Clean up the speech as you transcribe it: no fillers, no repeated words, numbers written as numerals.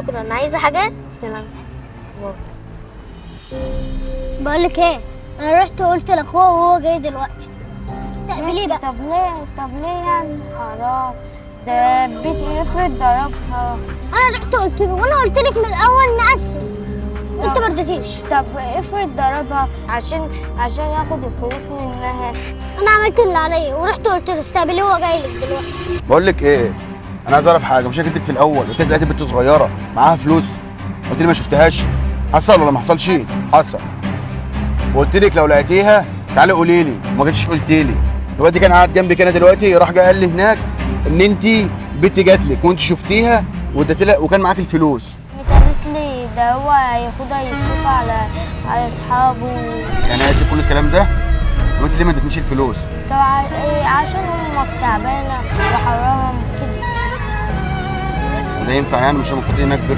شكرا. عايزه حاجه؟ سلام. بقول لك ايه، انا رحت وقلت لاخوه وهو جاي دلوقتي. استقبليه بقى. طب ليه يعني؟ حرام، ده بيت افرض ضربها. انا رحت قلت له، وانا قلت لك من الاول نقسم وانت ما رضيتيش. طب افرض ضربها عشان ياخد الفلوس منها. انا عملت اللي عليا ورحت قلت له استقبليه وهو جاي لك دلوقتي. بقول لك ايه، انا عايز اعرف حاجه. مش قلت لك في الاول، قلت لك لقيت بنت صغيره معاها فلوس، قلت لي ما شفتهاش. حصل ولا ما حصلش؟ حصل. وقلت لك لو لقيتيها تعالي قولي لي، ما جيتيش قلت لي. الواد كان قاعد جنبي كده دلوقتي، راح جاي قال لي هناك ان انت بنت جات لك وانت شفتيها واديت لها وكان معاك الفلوس. قالت لي ده هو هياخدها يصرفها على اصحابه. يعني قالت لي كل الكلام ده وانت ليه ما اديتنيش الفلوس؟ طبعا عشان امك تعبانه وحرام كده. وده ينفع يعني؟ مش المفروض انك